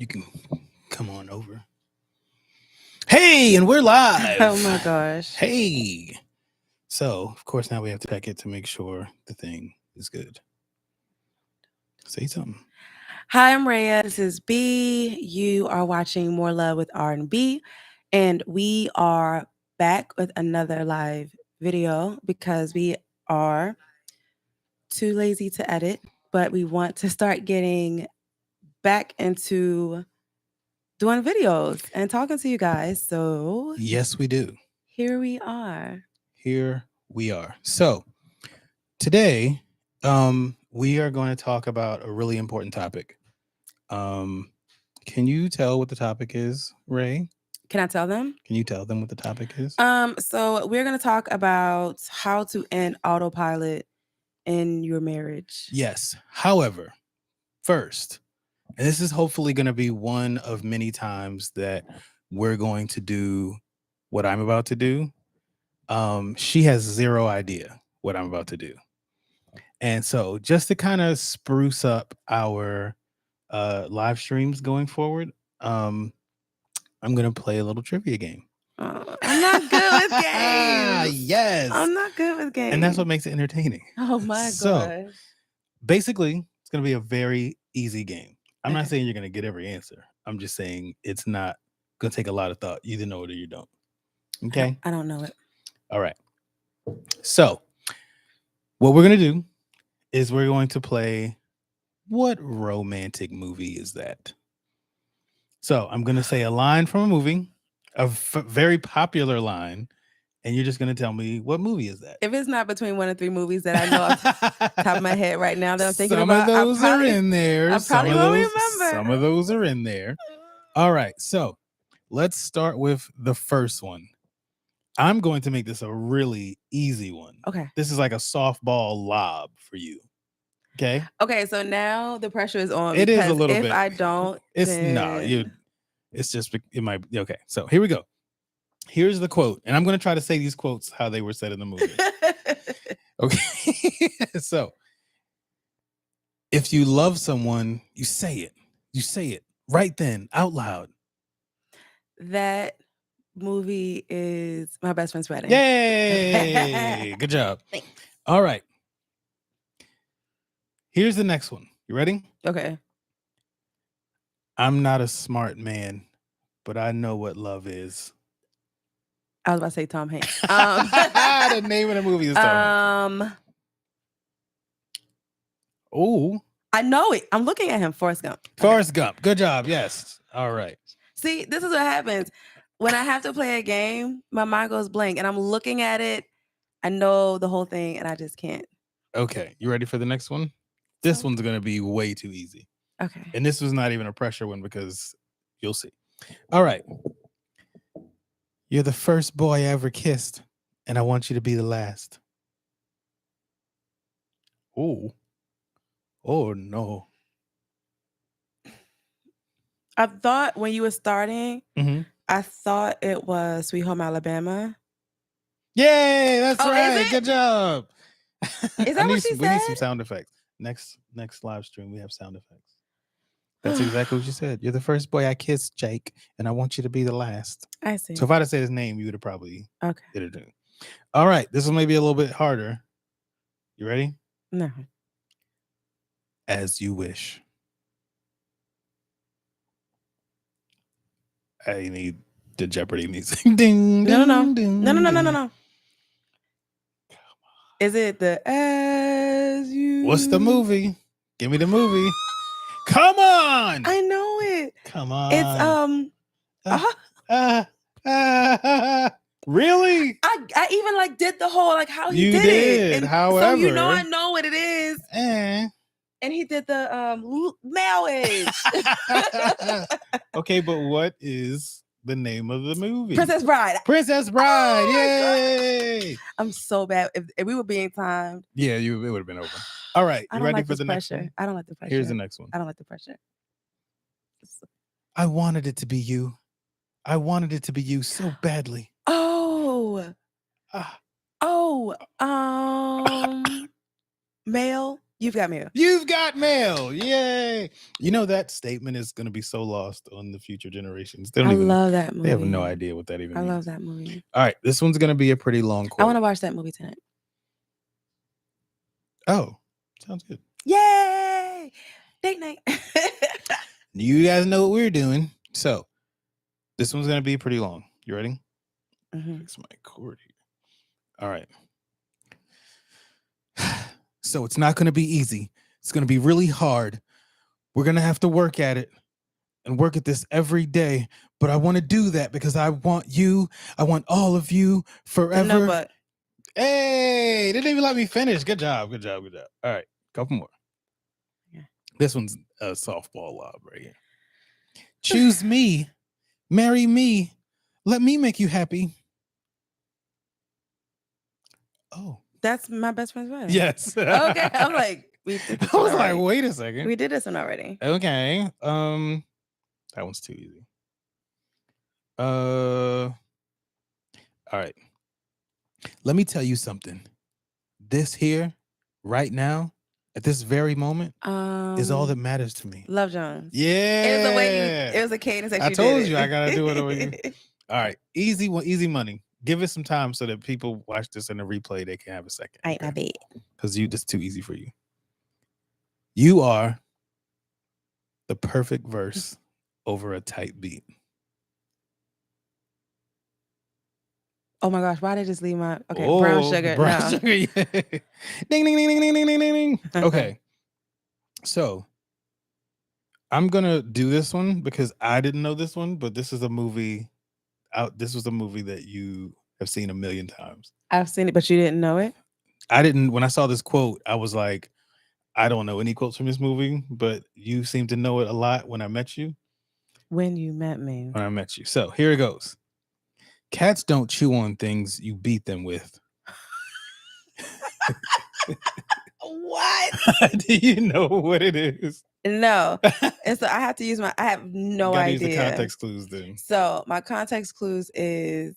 You can come on over. Hey, and we're live. Oh my gosh. Hey. So, of course, now we have to check it to make sure the thing is good. Say something. Hi, I'm Rhea. This is B. You are watching More Love with R&B, and we are back with another live video because we are too lazy to edit, but we want to start getting back into doing videos and talking to you guys. So, Yes, we do. here we are. Here we are. So, today, we are going to talk about a really important topic. Can you tell what the topic is, Ray? Can I tell them? Can you tell them what the topic is? So we're going to talk about how to end autopilot in your marriage. Yes. However, first, and this is hopefully going to be one of many times that we're going to do what I'm about to do. She has zero idea what I'm about to do. And so just to kind of spruce up our live streams going forward, I'm going to play a little trivia game. I'm not good with games. Yes. I'm not good with games. And that's what makes it entertaining. Oh my So, gosh. basically, it's going to be a very easy game. I'm not saying you're going to get every answer. I'm just saying it's not going to take a lot of thought. You either know it or you don't. Okay? I don't know it. All right. So, what we're going to do is we're going to play what romantic movie is that? So, I'm going to say a line from a movie, a very popular line, and you're just going to tell me what movie is that. If it's not between 1 and 3 movies that I know off the top of my head right now that I'm thinking some about, of those are in there. I probably won't remember. Some of those are in there. All right. So let's start with the first one. I'm going to make this a really easy one. Okay. This is like a softball lob for you. Okay. Okay. So now the pressure is on. It is a little if bit. If I don't, it's then... no. It's just it might. Okay. So here we go. Here's the quote, and I'm going to try to say these quotes how they were said in the movie. Okay. So, if you love someone, you say it. You say it right then, out loud. That movie is My Best Friend's Wedding. Yay! Good job. Thanks. All right. Here's the next one. You ready? Okay. I'm not a smart man, but I know what love is. I was about to say Tom Hanks. The name of the movie is Tom Hanks. Oh. I know it. I'm looking at him. Forrest Gump. Okay. Forrest Gump. Good job. Yes. All right. See, this is what happens. When I have to play a game, my mind goes blank and I'm looking at it. I know the whole thing and I just can't. Okay. You ready for the next one? This one's going to be way too easy. Okay. And this was not even a pressure one because you'll see. All right. You're the first boy I ever kissed, and I want you to be the last. Oh. Oh, no. I thought when you were starting, I thought it was Sweet Home Alabama. Yay, that's right. Good job. Is that what she said? We need some sound effects. Next live stream, we have sound effects. That's exactly what you said. You're the first boy I kissed, Jake, and I want you to be the last. I see. So if I'd have said his name, you would have probably did it. All right. This one may be a little bit harder. You ready? No. As you wish. I need the Jeopardy music. Ding, no. Ding, No. Is it the As You... What's the movie? Give me the movie. Come on! I know it. Come on. It's really? I even did the whole how he did it. And however, so I know what it is. And he did the marriage. Okay, but what is the name of the movie? Princess Bride. Princess Bride. Oh, yay! God. I'm so bad. If we were being timed. Yeah, it would have been over. All right. You ready for the next one? I don't like the pressure. Here's the next one. I don't like the pressure. I wanted it to be you. I wanted it to be you so badly. Oh. Male. You've got mail. You've got mail. Yay. You know, that statement is going to be so lost on the future generations. They don't I even, love that movie. they have no idea what that even I means. love that movie. All right. This one's going to be a pretty long I quote. want to watch that movie tonight. Oh, sounds good. Yay! Date night. You guys know what we're doing. So this one's going to be pretty long. You ready? Fix my cord here. All right. So it's not going to be easy. It's going to be really hard. We're going to have to work at it and work at this every day. But I want to do that because I want you. I want all of you forever. No, but hey, they didn't even let me finish. Good job. Good job. Good job. All right. Couple more. Yeah. This one's a softball lob right here. Choose me. Marry me. Let me make you happy. Oh. That's my best friend's wedding. Yes. Okay. I'm like, we did this I was already. like, wait a second. We did this one already. Okay. That one's too easy. All right. Let me tell you something. This here, right now, at this very moment, is all that matters to me. Love Jones. Yeah. It was the way it was a cadence that I you told did you it. I gotta do it over here. All right. Easy one, easy money. Give it some time so that people watch this in the replay, they can have a second. Ain't my bed. Because this is too easy for you. You are the perfect verse over a tight beat. Oh my gosh, why did I just leave my brown sugar? Brown sugar. Yeah. Ding, ding, ding, ding, ding, ding, ding, ding. Okay. So I'm gonna do this one because I didn't know this one, but this is a movie this was a movie that you have seen a million times. I've seen it, but you didn't know it? I didn't. When I saw this quote, I was like, I don't know any quotes from this movie, but you seem to know it a lot when I met you. When you met me. When I met you. So here it goes. Cats don't chew on things you beat them with. What? Do you know what it is? No. And so I have to use I have no idea. Use the context clues then. So my context clues is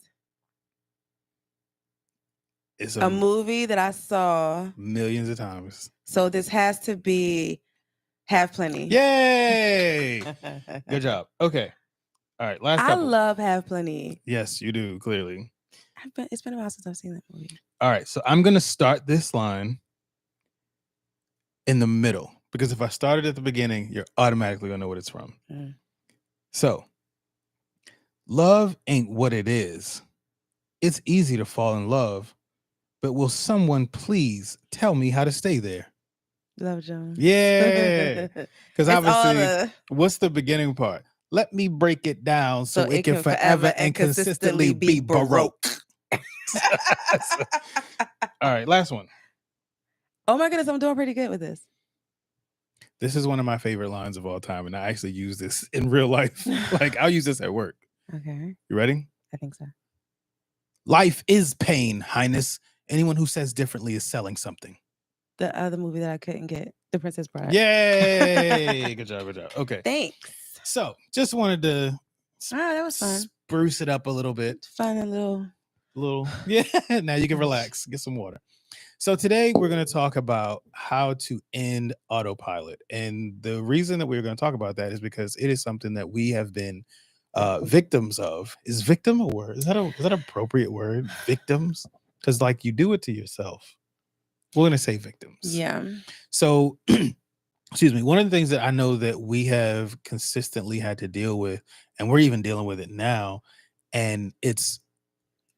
it's a movie that I saw millions of times. So this has to be Have Plenty. Yay! Good job. Okay. All right. Last couple. I love Have Plenty. Yes, you do, clearly. It's been a while since I've seen that movie. All right. So I'm going to start this line in the middle because if I started at the beginning, you're automatically going to know what it's from. So, love ain't what it is. It's easy to fall in love, but will someone please tell me how to stay there? Love Jones. Yeah. Because obviously, what's the beginning part? Let me break it down so it can forever and consistently be Baroque. All right, last one. Oh my goodness, I'm doing pretty good with this. This is one of my favorite lines of all time, and I actually use this in real life. Like, I'll use this at work. Okay. You ready? I think so. Life is pain, Highness. Anyone who says differently is selling something. The other movie that I couldn't get, The Princess Bride. Yay! Good job, good job. Okay. Thanks. So, just wanted to that was fun. Spruce it up a little bit. Fun and little. Yeah. Now you can relax. Get some water. So today we're going to talk about how to end autopilot. And the reason that we're going to talk about that is because it is something that we have been victims of. Is victim a word? Is that an appropriate word? Victims? Because like you do it to yourself. We're going to say victims. Yeah. So, excuse me. One of the things that I know that we have consistently had to deal with, and we're even dealing with it now, and it's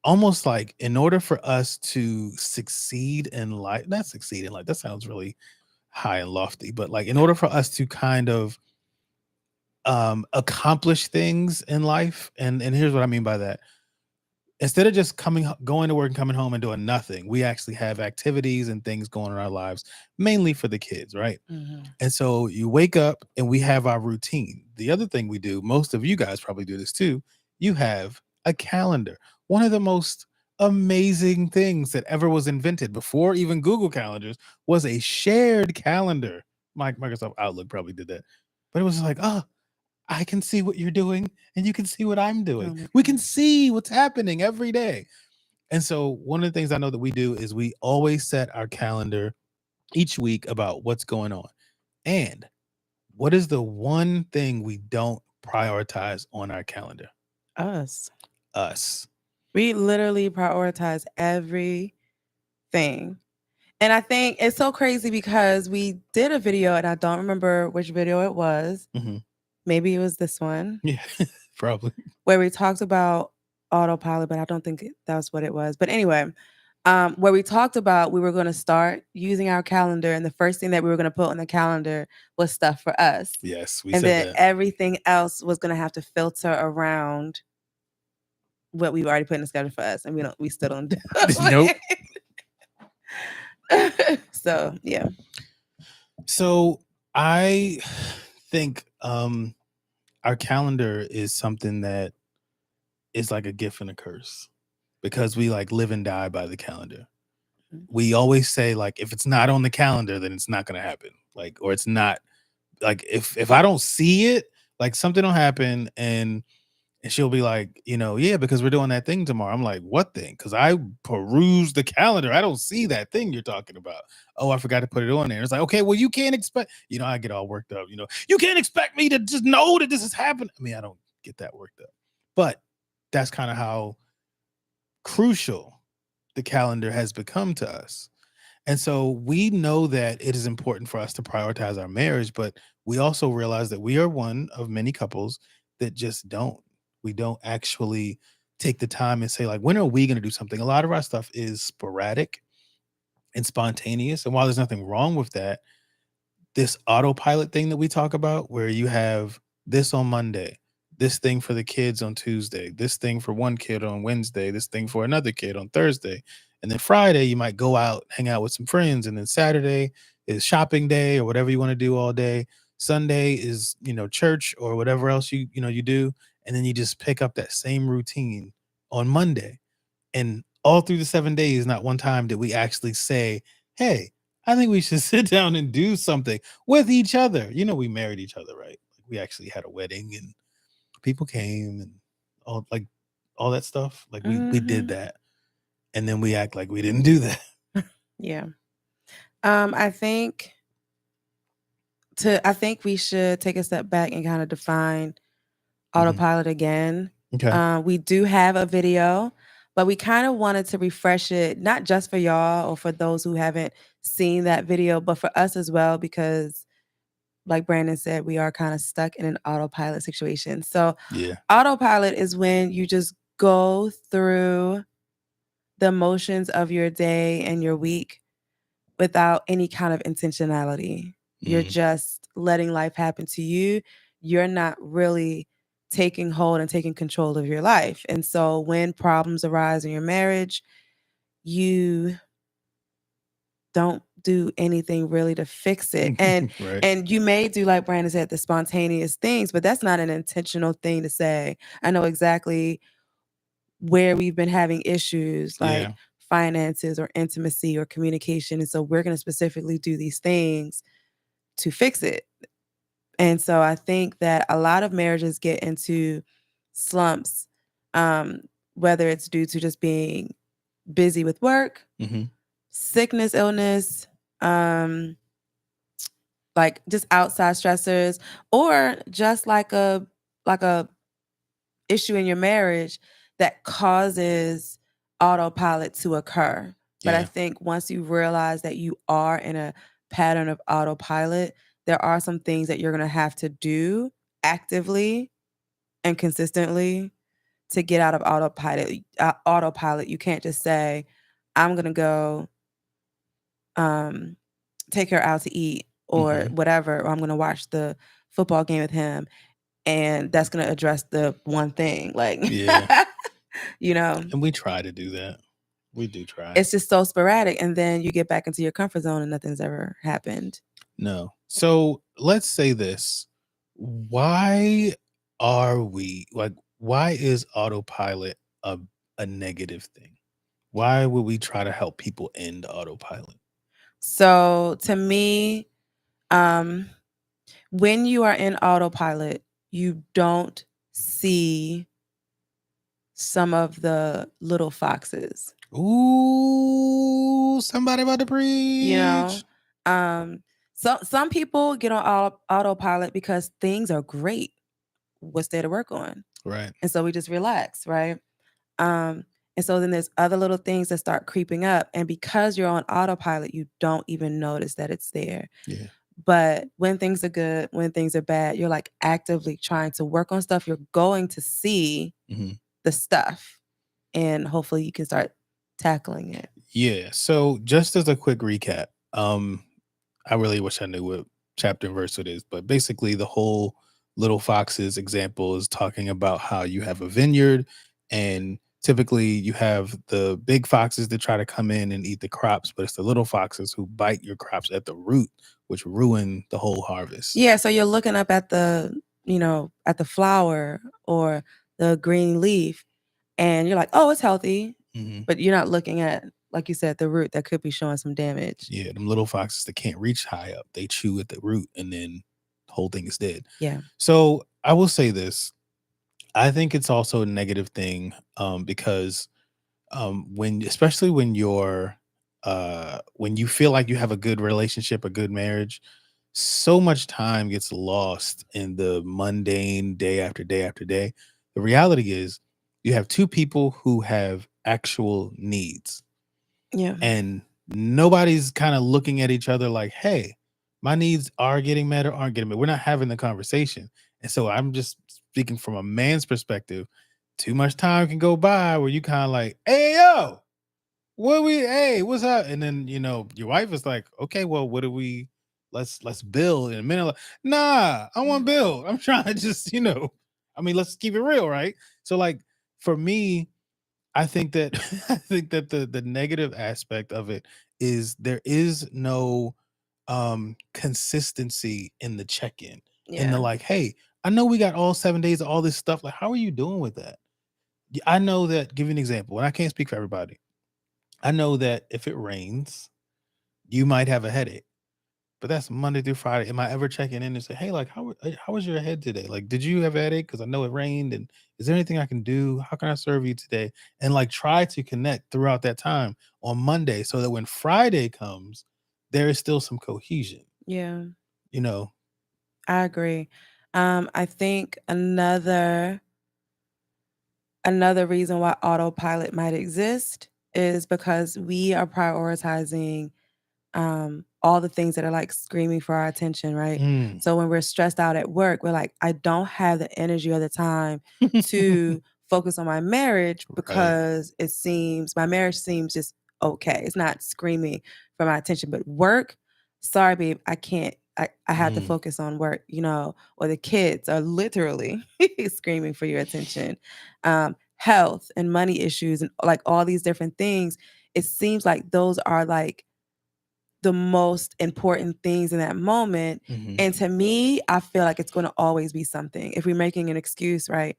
almost like in order for us to succeed in life, not succeed in life, that sounds really high and lofty, but like in order for us to kind of accomplish things in life, and here's what I mean by that. Instead of just going to work and coming home and doing nothing, we actually have activities and things going in our lives, mainly for the kids, right? Mm-hmm. And so you wake up and we have our routine. The other thing we do, most of you guys probably do this too, you have a calendar. One of the most amazing things that ever was invented before even Google calendars was a shared calendar. Microsoft Outlook probably did that. But it was like, oh, I can see what you're doing and you can see what I'm doing. We can see what's happening every day. And so one of the things I know that we do is we always set our calendar each week about what's going on. And what is the one thing we don't prioritize on our calendar? Us. Us. We literally prioritize everything. And I think it's so crazy because we did a video and I don't remember which video it was. Mhm. Maybe it was this one Yeah, probably. where we talked about autopilot, but I don't think that was what it was. But anyway, where we talked about we were going to start using our calendar, and the first thing that we were going to put on the calendar was stuff for us. Yes, we And said then that. everything else was going to have to filter around what we've already put in the schedule for us, and we still don't do Nope. it. So yeah. So I think our calendar is something that is like a gift and a curse because we like live and die by the calendar. We always say like if it's not on the calendar, then it's not gonna happen. Like, or it's not like if I don't see it, like something will happen and she'll be like, yeah, because we're doing that thing tomorrow. I'm like, what thing? Because I peruse the calendar. I don't see that thing you're talking about. Oh, I forgot to put it on there. It's like, okay, well, you can't expect, I get all worked up, you can't expect me to just know that this is happening. I mean, I don't get that worked up. But that's kind of how crucial the calendar has become to us. And so we know that it is important for us to prioritize our marriage, but we also realize that we are one of many couples that just don't. We don't actually take the time and say, like, when are we going to do something? A lot of our stuff is sporadic and spontaneous. And while there's nothing wrong with that, this autopilot thing that we talk about, where you have this on Monday, this thing for the kids on Tuesday, this thing for one kid on Wednesday, this thing for another kid on Thursday. And then Friday, you might go out, hang out with some friends. And then Saturday is shopping day or whatever you want to do all day. Sunday is, church or whatever else you do. And then you just pick up that same routine on Monday. And all through the 7 days, not one time did we actually say, hey, I think we should sit down and do something with each other. We married each other, right? Like we actually had a wedding and people came and all that stuff. Like we did that. And then we act like we didn't do that. Yeah. I think we should take a step back and kind of define autopilot again. Okay. We do have a video, but we kind of wanted to refresh it, not just for y'all or for those who haven't seen that video, but for us as well, because like Brandon said, we are kind of stuck in an autopilot situation. So Yeah. autopilot is when you just go through the motions of your day and your week without any kind of intentionality. You're just letting life happen to you. You're not really taking hold and taking control of your life. And so when problems arise in your marriage, you don't do anything really to fix it. And Right. and you may do, like Brandon said, the spontaneous things, but that's not an intentional thing to say. I know exactly where we've been having issues like Yeah. finances or intimacy or communication. And so we're going to specifically do these things to fix it. And so I think that a lot of marriages get into slumps, um, whether it's due to just being busy with work, sickness, illness, like just outside stressors, or just like a issue in your marriage that causes autopilot to occur. But I Yeah. think once you realize that you are in a pattern of autopilot, there are some things that you're going to have to do actively and consistently to get out of autopilot. Autopilot. You can't just say, "I'm going to go take her out to eat or whatever, or I'm going to watch the football game with him," and that's going to address the one thing. Like, Yeah. And we try to do that. We do try. it's just so sporadic. And then you get back into your comfort zone and nothing's ever happened. No. So let's say this. Why why is autopilot a negative thing? Why would we try to help people end autopilot? So to me, when you are in autopilot, you don't see some of the little foxes. Ooh, somebody about to preach. Um, some people get on autopilot because things are great. What's there to work on? Right. And so we just relax, right? Um, and so then there's other little things that start creeping up, and because you're on autopilot, you don't even notice that it's there. Yeah. But when things are good, when things are bad, you're like actively trying to work on stuff. You're going to see Mhm. the stuff, and hopefully you can start tackling it. Yeah. So just as a quick recap, I really wish I knew what chapter and verse it is, but basically the whole little foxes example is talking about how you have a vineyard and typically you have the big foxes that try to come in and eat the crops, but it's the little foxes who bite your crops at the root, which ruin the whole harvest. Yeah, so you're looking up at at the flower or the green leaf, and you're like, "Oh, it's healthy," Hmm. but you're not looking at, like you said, the root that could be showing some damage. Yeah, them little foxes that can't reach high up, they chew at the root and then the whole thing is dead. Yeah. So I will say this. I think it's also a negative thing because when especially when you feel like you have a good relationship, a good marriage, so much time gets lost in the mundane day after day after day. The reality is you have two people who have actual needs Yeah. and nobody's kind of looking at each other like, hey, my needs are getting met or aren't getting met. We're not having the conversation. And so I'm just speaking from a man's perspective. Too much time can go by where you kind of like, hey, yo, hey, what's up? And then, your wife is like, okay, well, what do we, let's build in a minute. Like, nah, I want to build. I'm trying to just, I mean, let's keep it real, right? So like for me, I think that I think that the negative aspect of it is there is no consistency in the check-in. In the Yeah. like, hey, I know we got all 7 days of all this stuff. Like, how are you doing with that? I know that, give you an example, and I can't speak for everybody. I know that if it rains, you might have a headache. But that's Monday through Friday. Am I ever checking in and say, "Hey, like, how was your head today? Like, did you have a headache? Because I know it rained, and is there anything I can do? How can I serve you today?" And like, try to connect throughout that time on Monday, so that when Friday comes, there is still some cohesion. Yeah. You know. I agree. I think another reason why autopilot might exist is because we are prioritizing all the things that are like screaming for our attention, right? Mm. So when we're stressed out at work, we're like, I don't have the energy or the time to focus on my marriage Right. because my marriage seems just okay. It's not screaming for my attention, but work, sorry, babe, I can't. I have to Mm. focus on work, or the kids are literally screaming for your attention. Health and money issues and like all these different things. It seems like those are like the most important things in that moment. Mhm. And to me, I feel like it's going to always be something. If we're making an excuse, right?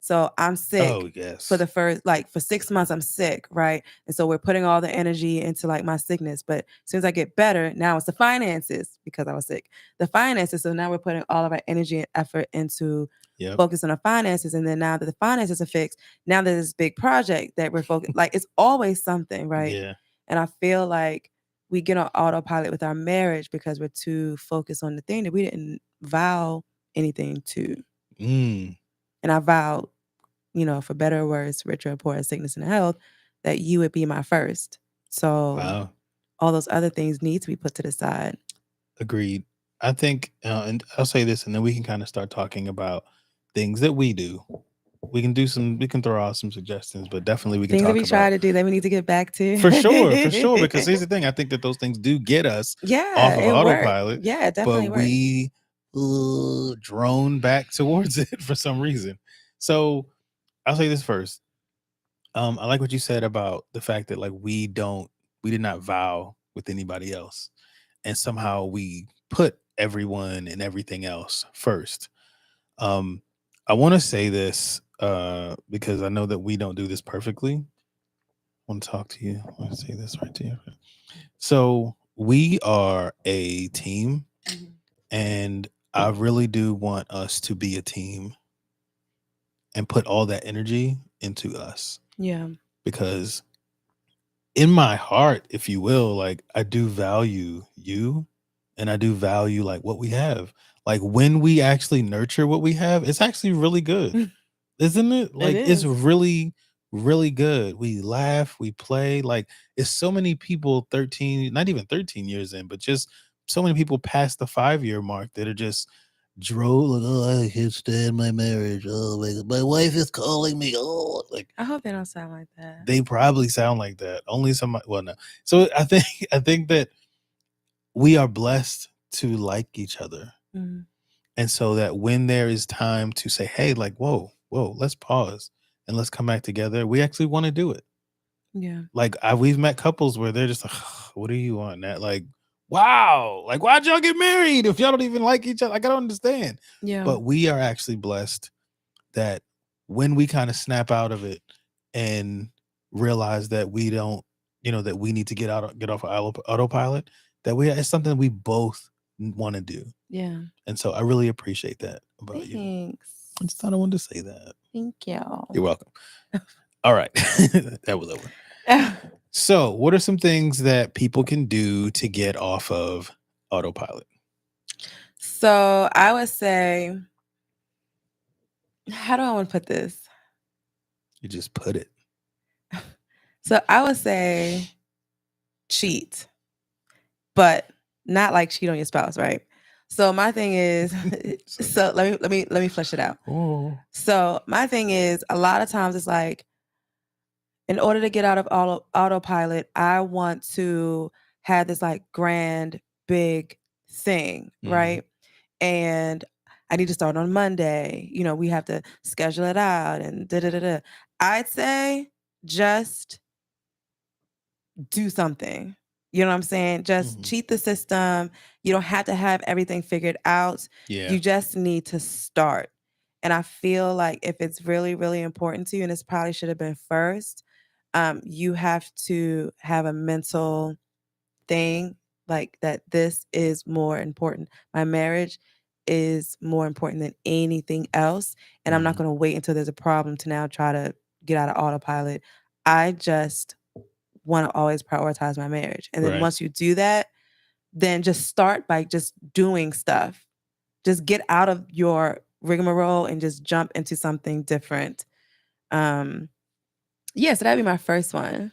So I'm Oh sick for yes. the first, like for 6 months, I'm sick, right? And so we're putting all the energy into like my sickness. But as soon as I get better, now it's the finances because I was sick. The finances. So now we're putting all of our energy and effort into Yep. focus on the finances. And then now that the finances are fixed, now there's this big project that we're focused, like it's always something, right? Yeah. And I feel like we get on autopilot with our marriage because we're too focused on the thing that we didn't vow anything to. Mm. And I vowed, for better or worse, richer or poor, sickness and health, that you would be my first. So Wow. all those other things need to be put to the side. Agreed. I think, and I'll say this, and then we can kind of start talking about things that we do. We can throw out some suggestions, but definitely we can Things that talk we try about to do that we need to get back to. for sure. Because here's the thing: I think that those things do get us Yeah, off of it worked. autopilot, Yeah, it but definitely worked. we drone back towards it for some reason. So I'll say this first. I like what you said about the fact that like we did not vow with anybody else, and somehow we put everyone and everything else first. Um, I want to say this because I know that we don't do this perfectly. I want to talk to you. I want to say this right to you. So we are a team, Mhm. and I really do want us to be a team and put all that energy into us Yeah. because in my heart, if you will, like I do value you and I do value like what we have. Like when we actually nurture what we have, it's actually really good. Isn't it? It Like it's is. really, really good. We laugh, we play. Like it's so many people 13, not even 13 years in, but just so many people past the 5 year mark that are just drove like, oh, I can't stand my marriage. Oh my wife is calling me. Oh, like I hope they don't sound like that. they probably sound like that. Only somebody. Well, no. So I think I think that we are blessed to like each other, Mhm. and so that when there is time to say, "Hey, like, whoa, let's pause and let's come back together," we actually want to do it. Yeah. Like we've met couples where they're just like, "What do you want?" That like, wow, like why'd y'all get married if y'all don't even like each other? Like I don't understand. Yeah. But we are actually blessed that when we kind of snap out of it and realize that we don't, that we need to get off of autopilot, that it's something we both want to do. Yeah. And so I really appreciate that about you. Thanks. I just thought I wanted to say that. Thank You're you. welcome. All right. That was over. So, what are some things that people can do to get off of autopilot? So I would say, how do I want to put this? You just put it. So I would say cheat, but not like cheat on your spouse, right? So my thing is, so let me flesh it out. Oh. So my thing is, a lot of times it's like, in order to get out of autopilot, I want to have this like grand, big thing, right? And I need to start on Monday. We have to schedule it out and da da da da. I'd say just do something. You know what I'm saying? Just Mhm. cheat the system. You don't have to have everything figured out. Yeah. You just need to start. And I feel like if it's really, really important to you, and this probably should have been first, you have to have a mental thing like that. This is more important. My marriage is more important than anything else. And I'm not Mhm. going to wait until there's a problem to now try to get out of autopilot. I just want to always prioritize my marriage. And then Right. once you do that, then just start by just doing stuff. Just get out of your rigmarole and just jump into something different. Yeah, so that'd be my first one.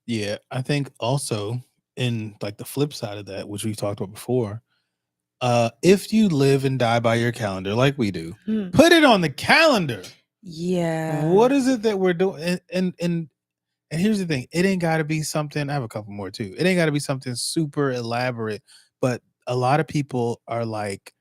Yeah, I think also in like the flip side of that, which we've talked about before, if you live and die by your calendar like we do, Hmm. put it on the calendar. Yeah. What is it that we're doing? And here's the thing, it ain't got to be something. I have a couple more too. It ain't got to be something super elaborate, but a lot of people are like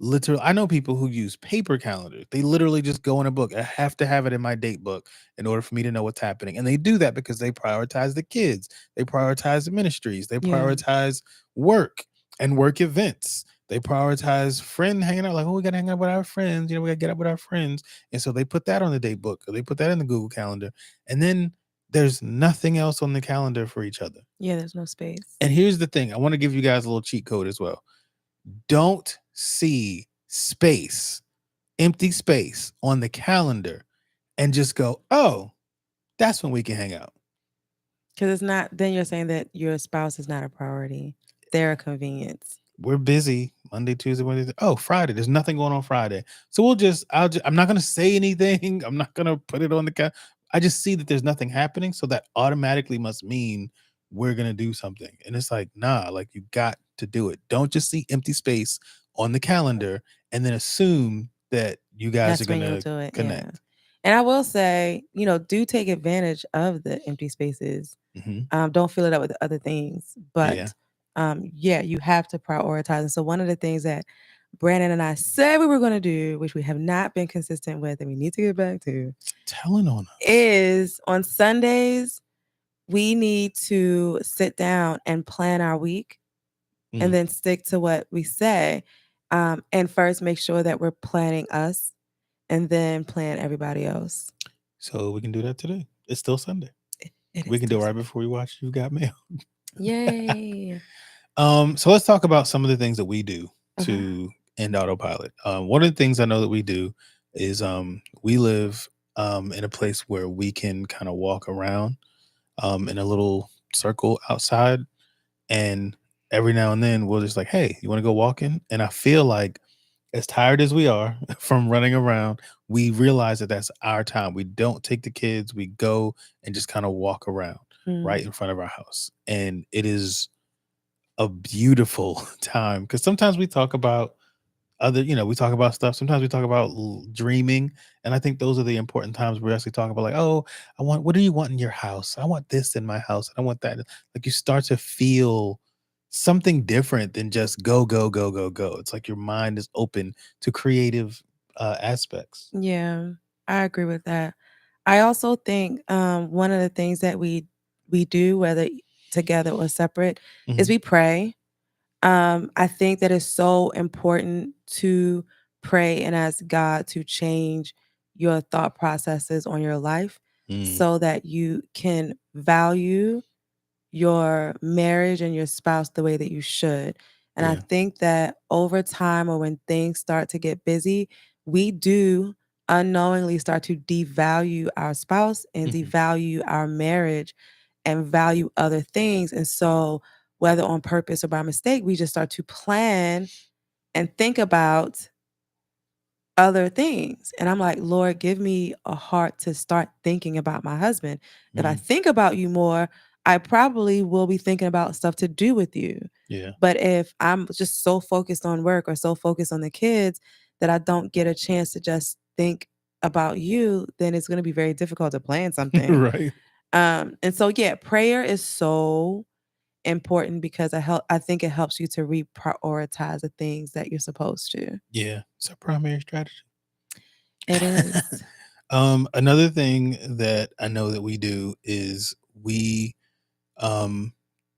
literally, I know people who use paper calendars. They literally just go in a book. I have to have it in my date book in order for me to know what's happening. And they do that because they prioritize the kids, they prioritize the ministries, they Yeah. prioritize work and work events. They prioritize friend hanging out, like, oh, we gotta hang out with our friends, we gotta get up with our friends. And so they put that on the date book or they put that in the Google Calendar. And then there's nothing else on the calendar for each other. Yeah, there's no space. And here's the thing, I want to give you guys a little cheat code as well. Don't see space, empty space on the calendar and just go, oh, that's when we can hang out. Because it's not, then you're saying that your spouse is not a priority. They're a convenience. We're busy Monday, Tuesday, Wednesday. Oh, Friday. There's nothing going on Friday. So I'm not going to say anything. I'm not going to put it on the calendar. I just see that there's nothing happening. So that automatically must mean we're going to do something. And it's like, nah, like you got to do it. Don't just see empty space on the calendar and then assume that you guys are That's when going you'll to do it. Yeah. connect. And I will say, do take advantage of the empty spaces. Mhm. Don't fill it up with other things. Yeah. But yeah, you have to prioritize. And so one of the things that Brandon and I said we were going to do, which we have not been consistent with and we need to get back to, Telling on us. is on Sundays, we need to sit down and plan our week and then stick to what we say. And first make sure that we're planning us and then plan everybody else. So we can do that today. It's still Sunday. It We is can do it still right before we watch You Got Mail. Yay. So let's talk about some of the things that we do Okay. to end autopilot. One of the things I know that we do is we live in a place where we can kind of walk around in a little circle outside, and every now and then we'll just like, hey, you want to go walking? And I feel like as tired as we are from running around, we realize that that's our time. We don't take the kids, we go and just kind of walk around Mm. right in front of our house. And it is a beautiful time because sometimes we talk about we talk about stuff. Sometimes we talk about dreaming. And I think those are the important times where we actually talk about, like, oh, what do you want in your house? I want this in my house. I want that. Like, you start to feel something different than just go, go, go, go, go. It's like your mind is open to creative aspects. Yeah, I agree with that. I also think one of the things that we do, whether together or separate, is Hmm. we pray. I think that it's so important to pray and ask God to change your thought processes on your life Mm, so that you can value your marriage and your spouse the way that you should. And I yeah. think that over time or when things start to get busy, we do unknowingly start to devalue our spouse and Hmm. devalue our marriage and value other things. And so, whether on purpose or by mistake, we just start to plan and think about other things. And I'm like, Lord, give me a heart to start thinking about my husband. If I Mm, think about you more, I probably will be thinking about stuff to do with you. yeah. But if I'm just so focused on work or so focused on the kids that I don't get a chance to just think about you, then it's going to be very difficult to plan something. Right. And so, yeah, prayer is so important because I think it helps you to reprioritize the things that you're supposed to. Yeah. It's a primary strategy. It is. Another thing that I know that we do is we um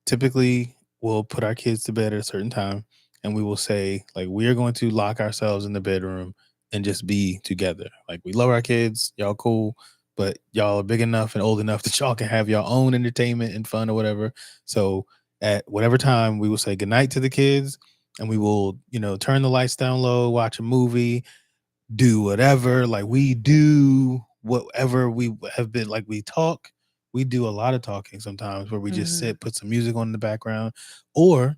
typically will put our kids to bed at a certain time, and we will say, like, we are going to lock ourselves in the bedroom and just be together. Like, we love our kids, y'all cool, but y'all are big enough and old enough that y'all can have your own entertainment and fun or whatever. So at whatever time, we will say goodnight to the kids, and we will, turn the lights down low, watch a movie, do whatever. Like, we do whatever we have been, like, we talk. We do a lot of talking sometimes where we just Mhm. sit, put some music on in the background, or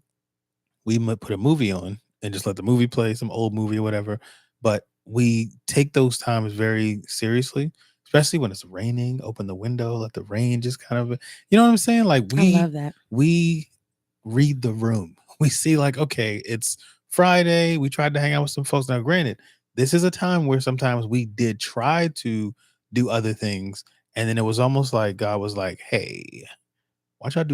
we might put a movie on and just let the movie play, some old movie or whatever. But we take those times very seriously, especially when it's raining. Open the window, let the rain just kind of, you know what I'm saying? Like, I love that. we read the room. We see, like, okay, it's Friday. We tried to hang out with some folks. Now, granted, this is a time where sometimes we did try to do other things, and then it was almost like God was like, "Hey, why y'all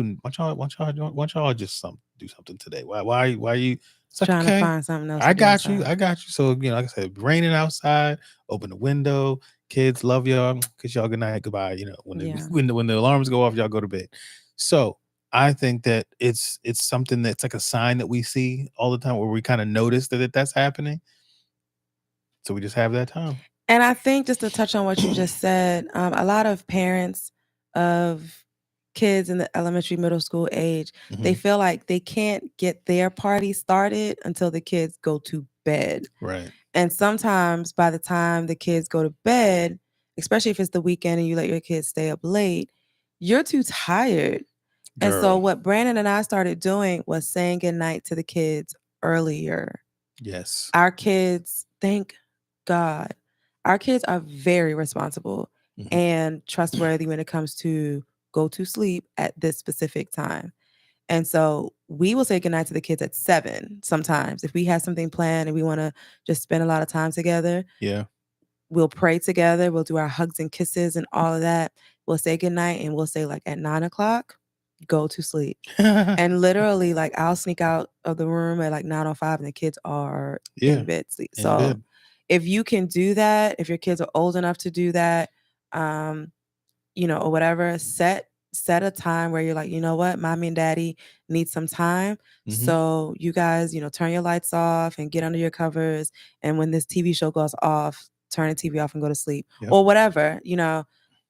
just do something today? Why you?" It's like, Trying to okay, find something else I to do got you, outside. I got you. So, like I said, raining outside, open the window. Kids, love y'all. Kiss y'all good night, goodbye. When the Yeah. when the alarms go off, y'all go to bed. So I think that it's something that's like a sign that we see all the time, where we kind of notice that's happening. So we just have that time. And I think just to touch on what you just said, a lot of parents of kids in the elementary, middle school age, they Hmm. feel like they can't get their party started until the kids go to bed. Right, And sometimes by the time the kids go to bed, especially if it's the weekend and you let your kids stay up late, you're too tired. And so girl. what Brandon and I started doing was saying goodnight to the kids earlier. Yes. Our kids, thank God, our kids are very responsible Hmm. and trustworthy when it comes to go to sleep at this specific time. And so we will say goodnight to the kids at 7 sometimes. If we have something planned and we want to just spend a lot of time together, Yeah. we'll pray together, we'll do our hugs and kisses and all of that. We'll say goodnight and we'll say, like, at 9 o'clock, go to sleep. And literally, like, I'll sneak out of the room at like 9:05 and the kids are Yeah. in bed sleep. In So bed. if you can do that, if your kids are old enough to do that, um, or whatever, set a time where you're like, you know what, mommy and daddy need some time. Hmm. So you guys, turn your lights off and get under your covers. And when this TV show goes off, turn the TV off and go to sleep Yep. or whatever.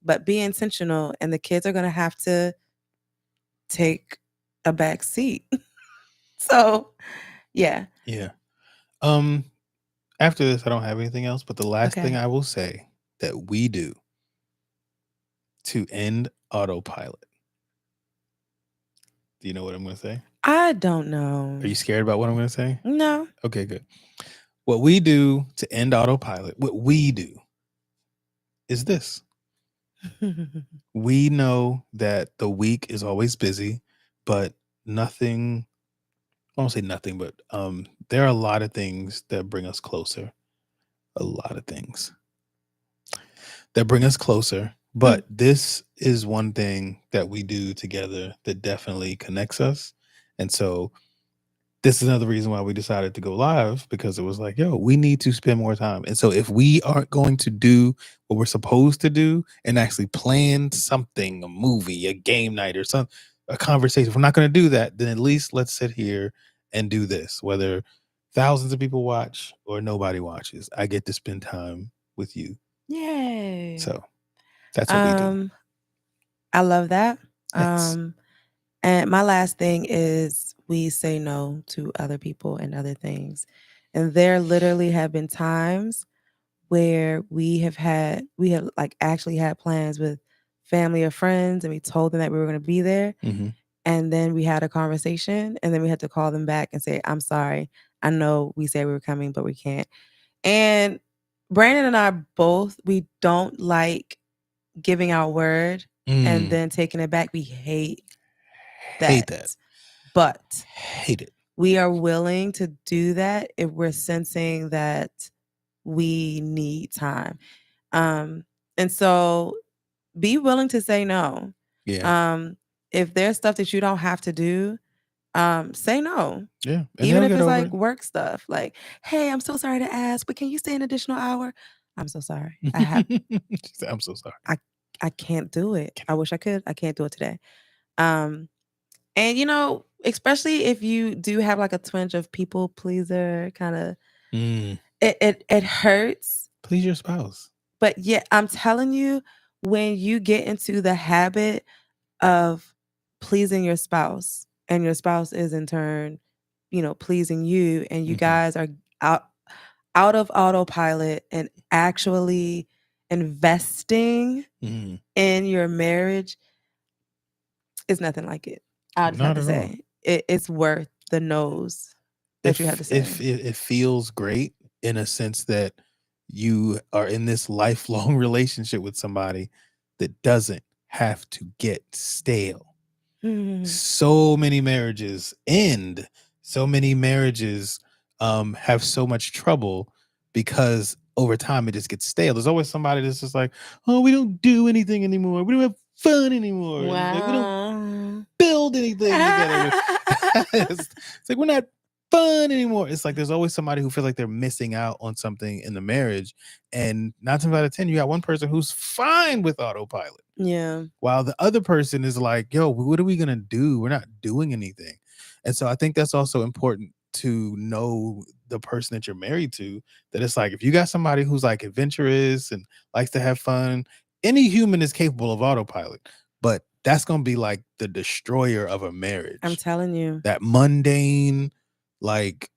But be intentional, and the kids are gonna have to take a back seat. So yeah. Yeah. Um, After this, I don't have anything else, but the last thing Okay. I will say that we do to end autopilot Do you know what I'm going to say? I don't Are know. you scared about what I'm going to say? No. Okay, good. What we do to end autopilot, what we do is this. We know that the week is always busy, but nothing, I won't say nothing, but there are a lot of things that bring us closer. A lot of things that bring us closer. But this is one thing that we do together that definitely connects us. And so this is another reason why we decided to go live, because it was like, yo, we need to spend more time. And so if we aren't going to do what we're supposed to do and actually plan something, a movie, a game night, or a conversation, if we're not going to do that, then at least let's sit here and do this. Whether thousands of people watch or nobody watches, I get to spend time with you. Yay. So that's what we do. I love that. Yes. And my last thing is we say no to other people and other things. And there literally have been times where we have like actually had plans with family or friends, and we told them that we were going to be there. Mm-hmm. And then we had a conversation, and then we had to call them back and say, I'm sorry. I know we said we were coming, but we can't. And Brandon and I both, we don't like giving our word and then taking it back. We hate that. But hate it. We are willing to do that if we're sensing that we need time. And so be willing to say no. Yeah. If there's stuff that you don't have to do, say no. Yeah. And Even they'll if get it's over like it. work stuff. Like, hey, I'm so sorry to ask, but can you stay an additional hour? I'm so sorry. I'm so sorry. I can't do it. I wish I could. I can't do it today. And especially if you do have like a twinge of people pleaser kind of, it hurts. Please your spouse. But yeah, I'm telling you, when you get into the habit of pleasing your spouse, and your spouse is in turn, pleasing you, and you guys are out of autopilot and actually investing in your marriage, is nothing like it. I'll just have to say it's worth the no's that you have to say. If it feels great in a sense that you are in this lifelong relationship with somebody that doesn't have to get stale. So many marriages end. So many marriages have so much trouble because over time it just gets stale. There's always somebody that's just like, oh, we don't do anything anymore. We don't have fun anymore. Wow. Like, we don't build anything together. It's like we're not fun anymore. It's like there's always somebody who feels like they're missing out on something in the marriage. And 9 times out of 10, you got one person who's fine with autopilot. Yeah. While the other person is like, yo, what are we going to do? We're not doing anything. And so I think that's also important to know the person that you're married to, that it's like, if you got somebody who's like adventurous and likes to have fun, any human is capable of autopilot, but that's going to be like the destroyer of a marriage. I'm telling you. That mundane, like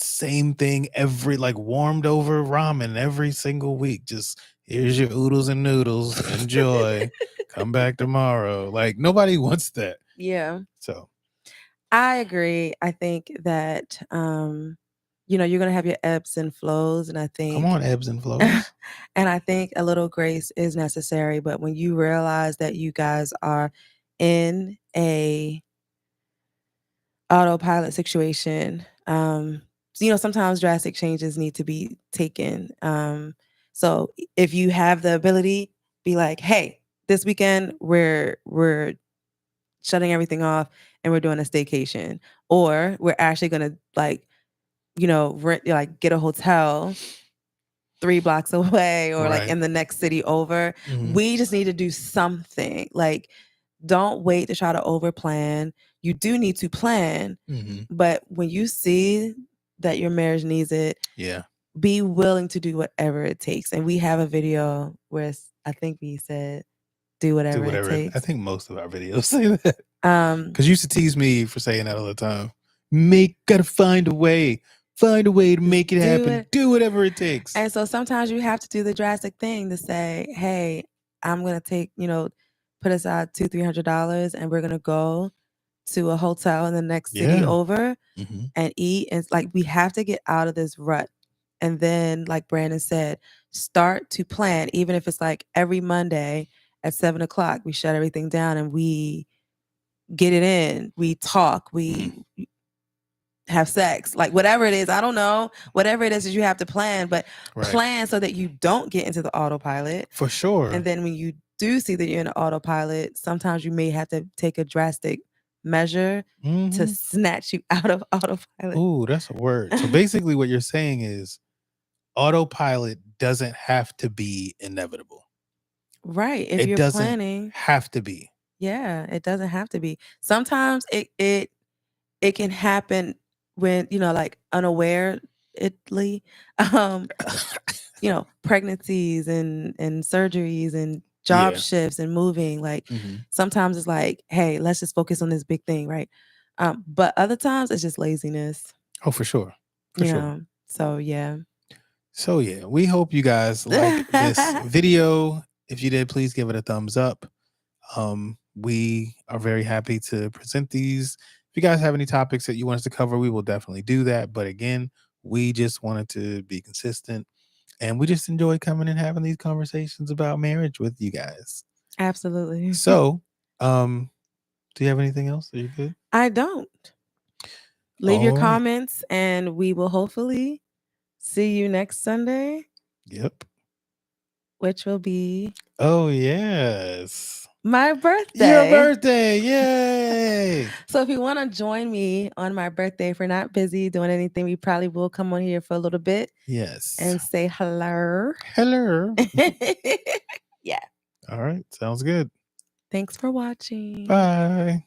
same thing every, like warmed over ramen every single week. Just here's your oodles and noodles. Enjoy. Come back tomorrow. Like nobody wants that. Yeah. So I agree. I think that you're gonna have your ebbs and flows, and I think come on, ebbs and flows. and I think a little grace is necessary. But when you realize that you guys are in a autopilot situation, sometimes drastic changes need to be taken. So if you have the ability, be like, hey, this weekend we're shutting everything off and we're doing a staycation, or we're actually gonna get a hotel 3 blocks away, or like in the next city over. We just need to do something. Like, don't wait to try to over plan. You do need to plan, but when you see that your marriage needs it, be willing to do whatever it takes. And we have a video where I think we said, do whatever it takes. I think most of our videos say that. Because you used to tease me for saying that all the time. Gotta find a way to make it happen. Do whatever it takes. And so sometimes you have to do the drastic thing to say, hey, I'm gonna take, put aside $200-$300 and we're gonna go to a hotel in the next city Yeah. over Hmm. and eat. And it's like we have to get out of this rut. And then, like Brandon said, start to plan, even if it's like every Monday at 7 o'clock, we shut everything down and we get it in. We talk, we have sex, like whatever it is. I don't know. Whatever it is that you have to plan, but Right. plan so that you don't get into the autopilot. For sure. And then when you do see that you're in an autopilot, sometimes you may have to take a drastic measure to Hmm. snatch you out of autopilot. Ooh, that's a word. So basically, what you're saying is autopilot doesn't have to be inevitable. Right. If It you're doesn't planning, have to be. yeah, it doesn't have to be. Sometimes it can happen when, like unawarely. Um, pregnancies and surgeries and job Yeah. shifts and moving. Like Hmm. sometimes it's like, hey, let's just focus on this big thing, right? But other times it's just laziness, Oh, for sure. For you sure. know. So yeah. So yeah, we hope you guys like this video. If you did, please give it a thumbs up. We are very happy to present these. If you guys have any topics that you want us to cover, we will definitely do that. But again, we just wanted to be consistent and we just enjoy coming and having these conversations about marriage with you guys. Absolutely. So, do you have anything else? Are you good? I don't. Leave your All right. comments and we will hopefully see you next Sunday, Yep. which will be Oh, yes. my Your birthday. birthday. Yay. So if you want to join me on my birthday, if we're not busy doing anything, we probably will come on here for a little bit Yes. and say hello. Hello. Yeah. All right. Sounds good. Thanks for watching. Bye.